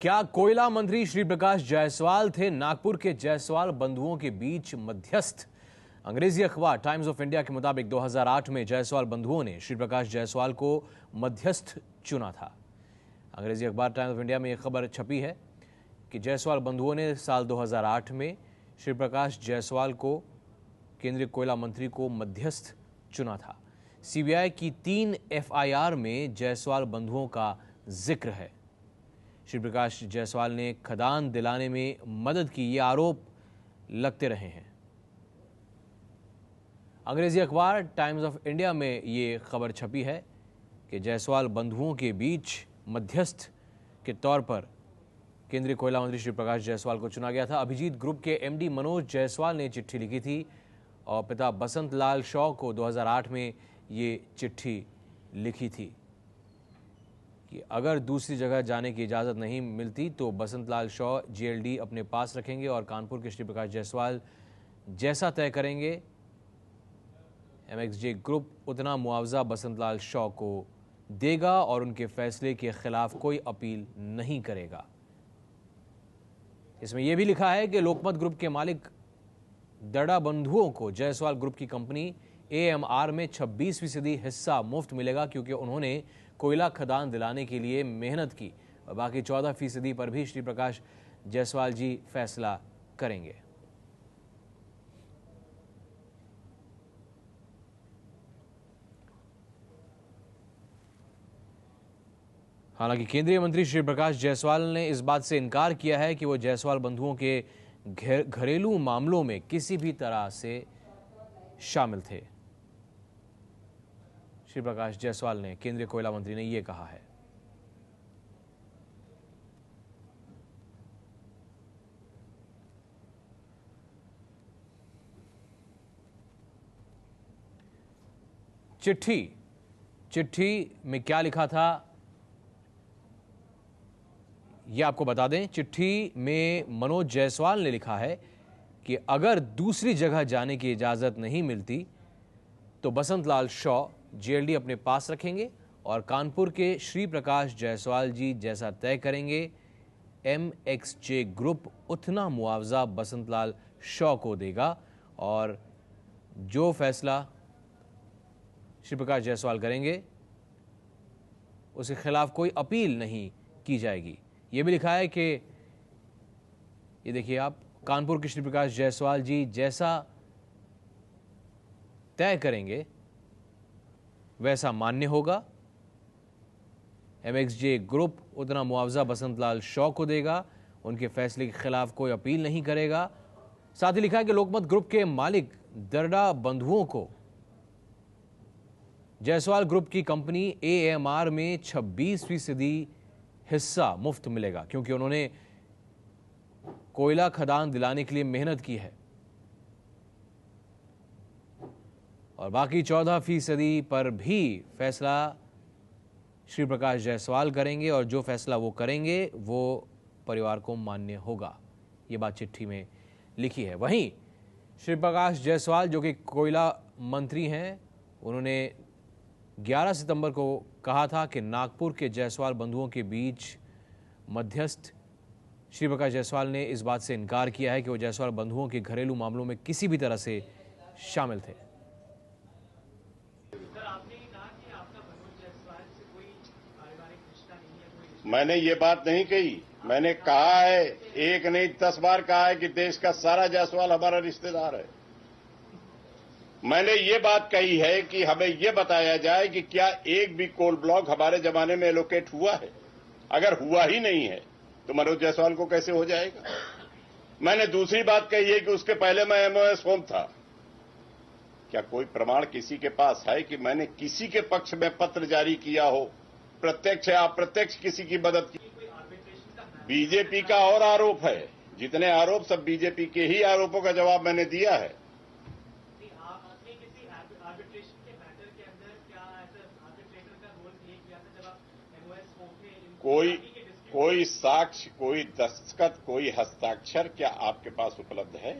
क्या कोयला मंत्री श्री प्रकाश जायसवाल थे नागपुर के जायसवाल बंधुओं के बीच मध्यस्थ? अंग्रेजी अखबार टाइम्स ऑफ इंडिया के मुताबिक 2008 में जायसवाल बंधुओं ने श्री प्रकाश जायसवाल को मध्यस्थ चुना था। अंग्रेजी अखबार टाइम्स ऑफ इंडिया में यह खबर छपी है कि जायसवाल बंधुओं ने साल 2008 में श्री प्रकाश जायसवाल को केंद्रीय कोयला मंत्री को मध्यस्थ चुना था। सीबीआई की 3 एफआईआर में जायसवाल बंधुओं का जिक्र है। श्री प्रकाश जायसवाल ने खदान दिलाने में मदद की, ये आरोप लगते रहे हैं। अंग्रेजी अखबार टाइम्स ऑफ इंडिया में ये खबर छपी है कि जायसवाल बंधुओं के बीच मध्यस्थ के तौर पर केंद्रीय कोयला मंत्री श्री प्रकाश जायसवाल को चुना गया था। अभिजीत ग्रुप के एमडी मनोज जायसवाल ने चिट्ठी लिखी थी और पिता बसंत लाल शॉ को 2008 में ये चिट्ठी लिखी थी कि अगर दूसरी जगह जाने की इजाज़त नहीं मिलती तो बसंत लाल शॉ जीएलडी अपने पास रखेंगे और कानपुर के श्री प्रकाश जायसवाल जैसा तय करेंगे एमएक्सजे ग्रुप उतना मुआवजा बसंत लाल शॉ को देगा और उनके फैसले के खिलाफ कोई अपील नहीं करेगा। इसमें यह भी लिखा है कि लोकमत ग्रुप के मालिक दड़ा बंधुओं को जायसवाल ग्रुप की कंपनी एएमआर में 26% हिस्सा मुफ्त मिलेगा क्योंकि उन्होंने कोयला खदान दिलाने के लिए मेहनत की और बाकी 14% पर भी श्री प्रकाश जायसवाल जी फैसला करेंगे। हालांकि केंद्रीय मंत्री श्री प्रकाश जायसवाल ने इस बात से इनकार किया है कि वो जायसवाल बंधुओं के घरेलू मामलों में किसी भी तरह से शामिल थे। श्री प्रकाश जायसवाल ने, केंद्रीय कोयला मंत्री ने यह कहा है। चिट्ठी में क्या लिखा था यह आपको बता दें। चिट्ठी में मनोज जायसवाल ने लिखा है कि अगर दूसरी जगह जाने की इजाजत नहीं मिलती तो बसंत लाल शॉ जीएलडी अपने पास रखेंगे और कानपुर के श्री प्रकाश जायसवाल जी जैसा तय करेंगे। एमएक्सजे ग्रुप उतना मुआवजा बसंत लाल शॉ को देगा और जो फैसला श्री प्रकाश जायसवाल करेंगे उसके खिलाफ कोई अपील नहीं की जाएगी। यह भी लिखा है कि ये देखिए आप, कानपुर के श्री प्रकाश जायसवाल जी जैसा तय करेंगे वैसा मान्य होगा। एमएक्सजे ग्रुप उतना मुआवजा बसंत लाल शॉ को देगा, उनके फैसले के खिलाफ कोई अपील नहीं करेगा। साथ ही लिखा है कि लोकमत ग्रुप के मालिक दरडा बंधुओं को जायसवाल ग्रुप की कंपनी एएमआर में 26% हिस्सा मुफ्त मिलेगा क्योंकि उन्होंने कोयला खदान दिलाने के लिए मेहनत की है और बाकी 14% पर भी फैसला श्री प्रकाश जायसवाल करेंगे और जो फैसला वो करेंगे वो परिवार को मान्य होगा। ये बात चिट्ठी में लिखी है। वहीं श्री प्रकाश जायसवाल जो कि कोयला मंत्री हैं, उन्होंने 11 सितंबर को कहा था कि नागपुर के जायसवाल बंधुओं के बीच मध्यस्थ श्री प्रकाश जायसवाल ने इस बात से इनकार किया है कि वो जायसवाल बंधुओं के घरेलू मामलों में किसी भी तरह से शामिल थे। मैंने ये बात नहीं कही। मैंने कहा है, एक नहीं 10 बार कहा है कि देश का सारा जायसवाल हमारा रिश्तेदार है। मैंने ये बात कही है कि हमें ये बताया जाए कि क्या एक भी कोल ब्लॉक हमारे जमाने में एलोकेट हुआ है। अगर हुआ ही नहीं है तो मनोज जायसवाल को कैसे हो जाएगा। मैंने दूसरी बात कही है कि उसके पहले मैं एमओएस होम था। क्या कोई प्रमाण किसी के पास है कि मैंने किसी के पक्ष में पत्र जारी किया हो, प्रत्यक्ष या अप्रत्यक्ष किसी की मदद की। बीजेपी का और आरोप है, जितने आरोप सब बीजेपी के ही आरोपों का जवाब मैंने दिया है। कोई साक्ष्य, कोई दस्तखत, कोई हस्ताक्षर क्या आपके पास उपलब्ध है?